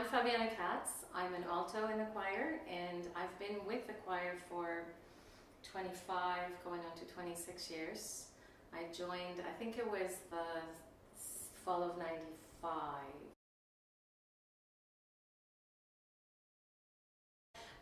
I'm Fabiana Katz. I'm an alto in the choir, and I've been with the choir for 25, going on to 26 years. I joined, I think it was the fall of 95.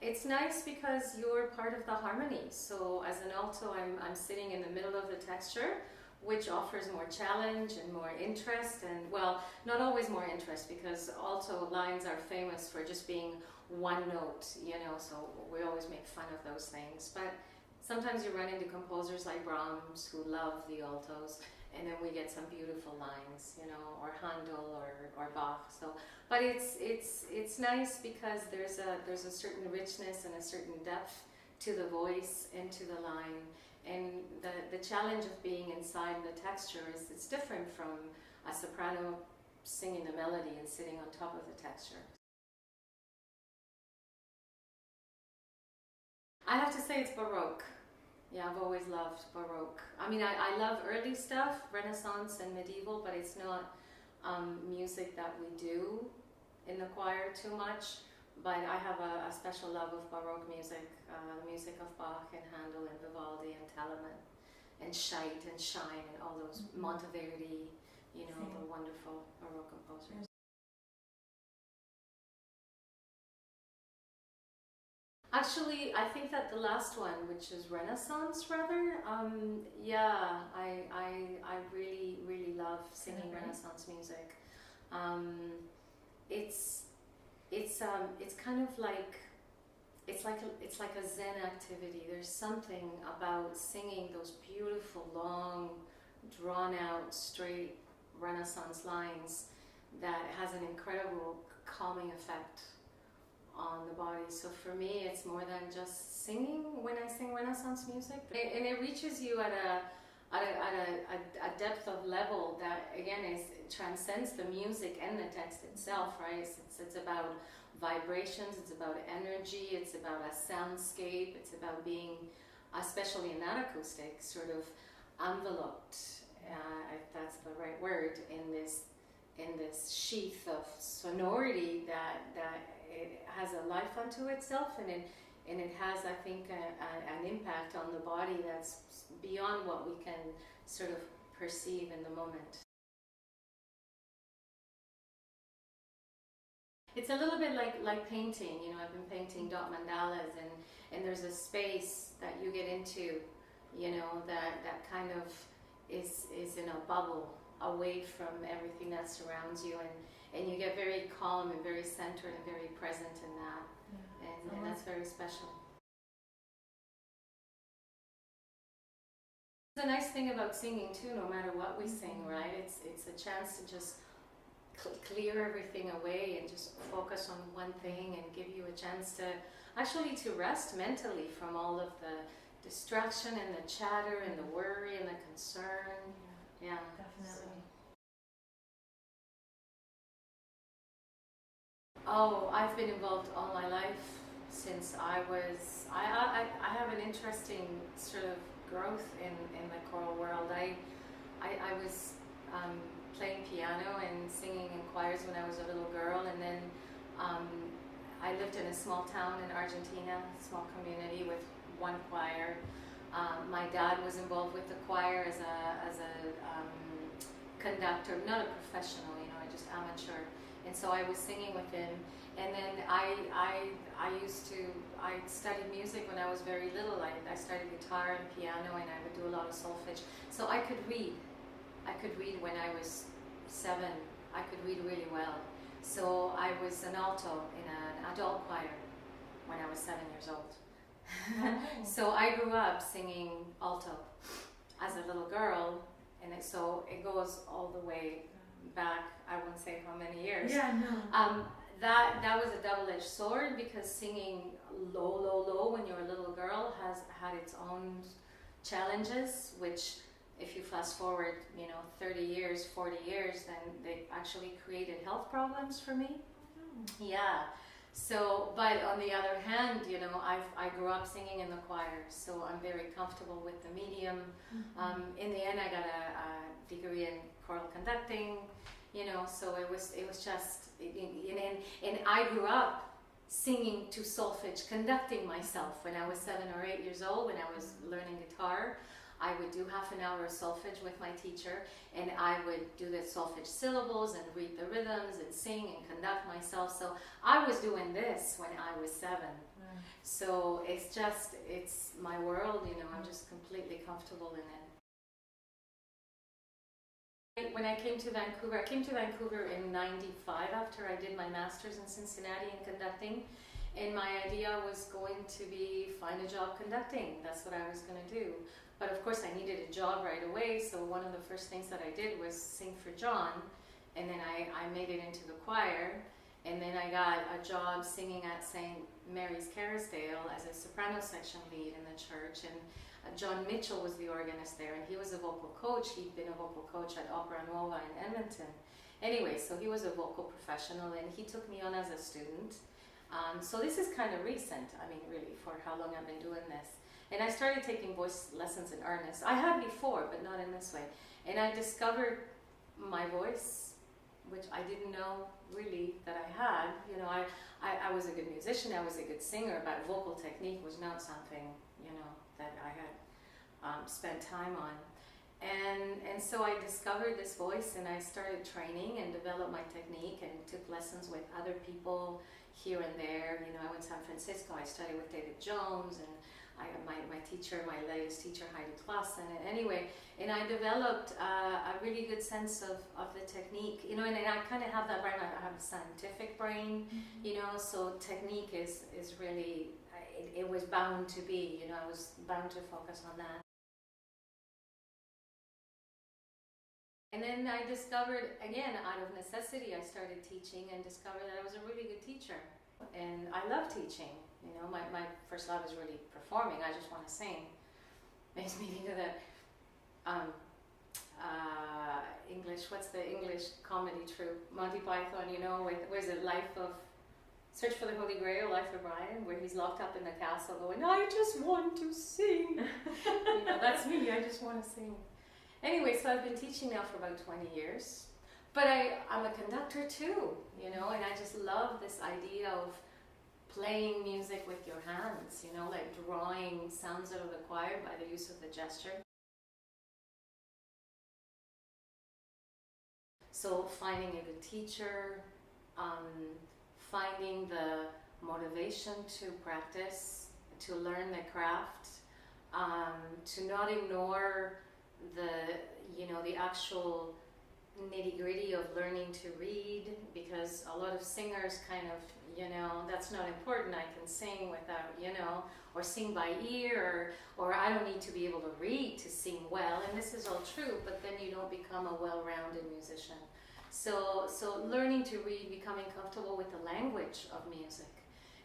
It's nice because you're part of the harmony. So as an alto, I'm sitting in the middle of the texture, which offers more challenge and more interest, and well, not always more interest, because alto lines are famous for just being one note, you know, so we always make fun of those things. But sometimes you run into composers like Brahms who love the altos, and then we get some beautiful lines, you know, or Handel or Bach. So, but it's nice because there's a certain richness and a certain depth to the voice and to the line. And the challenge of being inside the texture is it's different from a soprano singing the melody and sitting on top of the texture. I have to say it's Baroque. Yeah, I've always loved Baroque. I mean, I love early stuff, Renaissance and medieval, but it's not music that we do in the choir too much. But I have a special love of Baroque music, the music of Bach and Handel and Vivaldi and Telemann and Scheidt and Schein and all those Monteverdi, you know, the wonderful Baroque composers. Actually, I think that the last one, which is Renaissance rather, yeah, I really love singing Renaissance music. It's kind of like it's like a Zen activity. There's something about singing those beautiful, long, drawn-out, straight Renaissance lines that has an incredible calming effect on the body. So for me, it's more than just singing when I sing Renaissance music, and it reaches you at a depth of level that again transcends the music and the text itself, right? It's about vibrations, it's about energy, it's about a soundscape, it's about being, especially in that acoustic, sort of enveloped, if that's the right word, in this sheath of sonority that it has a life unto itself, and it has, I think, an impact on the body that's beyond what we can sort of perceive in the moment. It's a little bit like painting, you know. I've been painting dot mandalas, and there's a space that you get into, you know, that kind of is in a bubble away from everything that surrounds you, and you get very calm and very centered and very present in that, and that's very special. The nice thing about singing too, no matter what we sing, right? It's a chance to just clear everything away and just focus on one thing, and give you a chance to actually to rest mentally from all of the distraction and the chatter and the worry and the concern. Yeah, definitely. Oh, I've been involved all my life since I have an interesting sort of growth in the choral world. I was playing piano and singing in choirs when I was a little girl, and then I lived in a small town in Argentina, a small community with one choir. My dad was involved with the choir as a conductor, not a professional, you know, just amateur. And so I was singing with him, and then I studied music when I was very little. I studied guitar and piano, and I would do a lot of solfege. So I could read. I could read when I was 7. I could read really well. So I was an alto in an adult choir when I was 7 years old. So I grew up singing alto as a little girl, and so it goes all the way back. I won't say how many years. Yeah, no. That was a double-edged sword, because singing low when you're a little girl has had its own challenges, which if you fast forward, you know, 30 years, 40 years, then they actually created health problems for me. Yeah. So, but on the other hand, you know, I grew up singing in the choir, so I'm very comfortable with the medium. In the end, I got a degree in choral conducting, So it was just, and I grew up singing to solfege, conducting myself when I was 7 or 8 years old. When I was learning guitar, I would do half an hour of solfege with my teacher, and I would do the solfege syllables and read the rhythms and sing and conduct myself. So I was doing this when I was 7. So it's my world, I'm just completely comfortable in it. When I came to Vancouver in 95 after I did my master's in Cincinnati in conducting, and my idea was going to be find a job conducting. That's what I was going to do. But of course I needed a job right away, so one of the first things that I did was sing for John, and then I made it into the choir, and then I got a job singing at St. Mary's Kerrisdale as a soprano section lead in the church, and John Mitchell was the organist there, and he was a vocal coach. He'd been a vocal coach at Opera Nova in Edmonton. Anyway, so he was a vocal professional, and he took me on as a student. So this is kind of recent, really, for how long I've been doing this. And I started taking voice lessons in earnest. I had before, but not in this way. And I discovered my voice, which I didn't know really that I had. I was a good musician, I was a good singer, but vocal technique was not something, that I had spent time on. And so I discovered this voice, and I started training and developed my technique and took lessons with other people here and there. I went to San Francisco, I studied with David Jones, and I had my teacher, my latest teacher, Heidi Klassen, and anyway, and I developed a really good sense of the technique, and I kind of have that brain. I have a scientific brain, so technique is really, it was bound to be, I was bound to focus on that. And then I discovered, again, out of necessity, I started teaching and discovered that I was a really good teacher. And I love teaching. My first love is really performing. I just want to sing. Makes me think of that English, what's the English comedy troupe? Monty Python, where's it, Search for the Holy Grail, Life of Brian, where he's locked up in the castle going, I just want to sing. That's me, I just want to sing. Anyway, so I've been teaching now for about 20 years. But I'm a conductor too, and I just love this idea of playing music with your hands, like drawing sounds out of the choir by the use of the gesture. So finding a good teacher, finding the motivation to practice, to learn the craft, to not ignore the actual nitty-gritty of learning to read, because a lot of singers kind of, that's not important. I can sing without, or sing by ear, or I don't need to be able to read to sing well, and this is all true, but then you don't become a well-rounded musician. So learning to read, becoming comfortable with the language of music,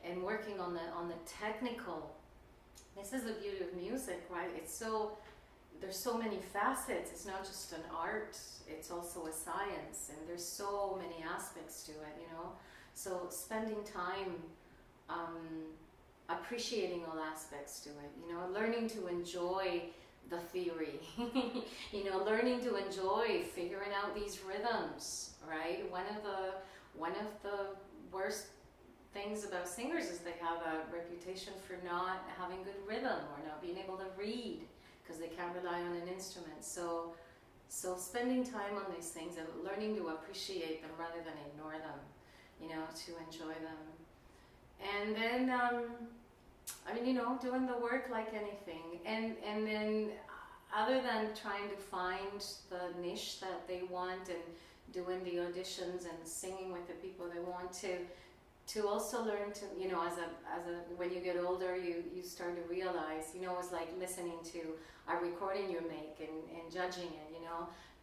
and working on the technical. This is the beauty of music, right? There's so many facets. It's not just an art, it's also a science, and there's so many aspects to it, So spending time appreciating all aspects to it, learning to enjoy the theory, learning to enjoy figuring out these rhythms, right? One of the worst things about singers is they have a reputation for not having good rhythm or not being able to read, because they can't rely on an instrument. So spending time on these things and learning to appreciate them rather than ignore them, to enjoy them. And then, doing the work like anything. And then, other than trying to find the niche that they want and doing the auditions and singing with the people they want to also learn to, when you get older, you start to realize, it's like listening to a recording you make and judging it,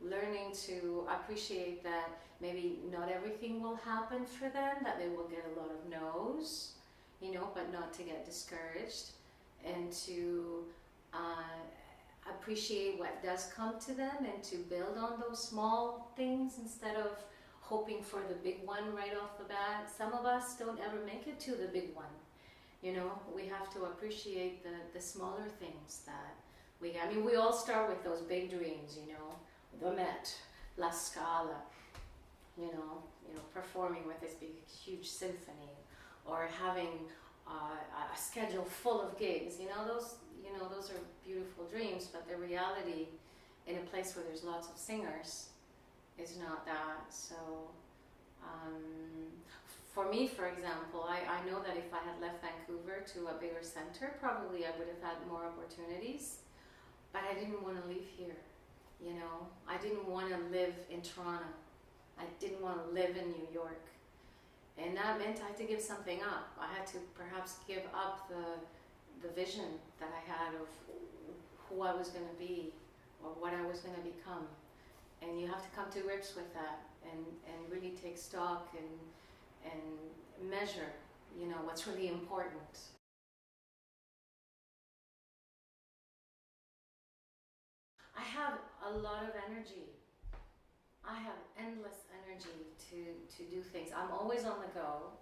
learning to appreciate that maybe not everything will happen for them, that they will get a lot of no's, but not to get discouraged, and to appreciate what does come to them and to build on those small things instead of hoping for the big one right off the bat. Some of us don't ever make it to the big one. We have to appreciate the smaller things that we get. We all start with those big dreams, the Met, La Scala, performing with this big, huge symphony, or having a schedule full of gigs. Those are beautiful dreams, but the reality in a place where there's lots of singers is not that. So for me, for example, I know that if I had left Vancouver to a bigger center, probably I would have had more opportunities, but I didn't want to leave here. I didn't want to live in Toronto. I didn't want to live in New York. And that meant I had to give something up. I had to perhaps give up the vision that I had of who I was going to be or what I was going to become. And you have to come to grips with that and really take stock and measure, what's really important. I have a lot of energy. I have endless energy to do things. I'm always on the go.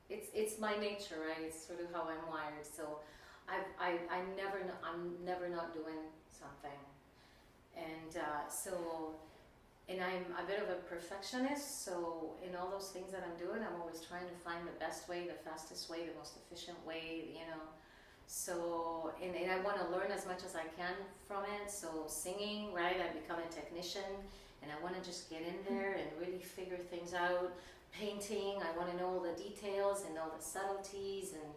It's my nature, right? It's sort of how I'm wired. So I'm never not doing something. And I'm a bit of a perfectionist. So in all those things that I'm doing, I'm always trying to find the best way, the fastest way, the most efficient way, So, and I want to learn as much as I can from it. So singing, right? I become a technician, and I want to just get in there and really figure things out. Painting, I want to know all the details and all the subtleties and,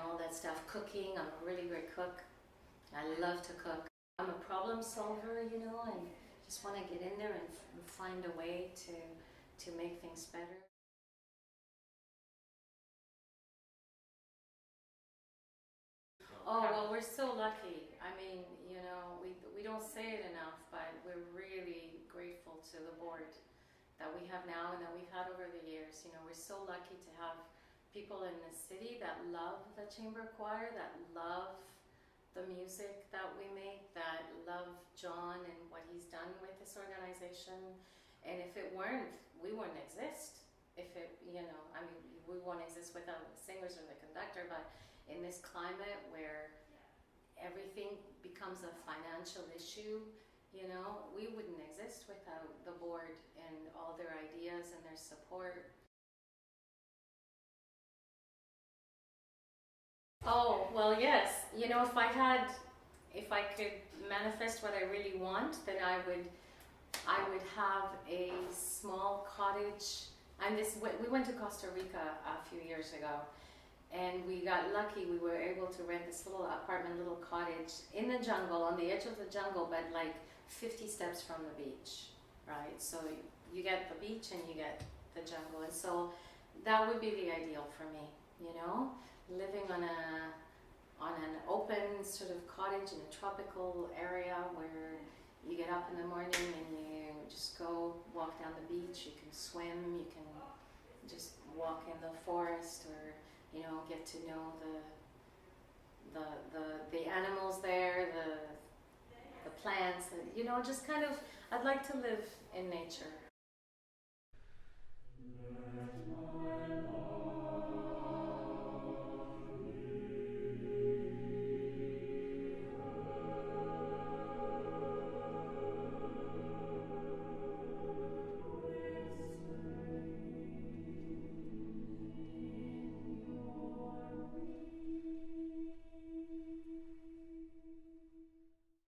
all that stuff. Cooking, I'm a really great cook. I love to cook. I'm a problem solver, and just want to get in there and find a way to make things better. Oh, well, we're so lucky. I mean, we don't say it enough, but we're really grateful to the board that we have now and that we've had over the years. We're so lucky to have people in this city that love the chamber choir, that love the music that we make, that love John and what he's done with this organization. And if it weren't, we wouldn't exist. We won't exist without the singers or the conductor, but in this climate where everything becomes a financial issue, we wouldn't exist without the board and all their ideas and their support. Oh, well, yes. If I could manifest what I really want, then I would have a small cottage. We went to Costa Rica a few years ago, and we got lucky. We were able to rent this little apartment, little cottage in the jungle, on the edge of the jungle, but like 50 steps from the beach, right? So you get the beach and you get the jungle, and so that would be the ideal for me, living on an open sort of cottage in a tropical area where you get up in the morning and you just go walk down the beach. You can swim, you can just walk in the forest, or get to know the animals there, the plants, just kind of, I'd like to live in nature.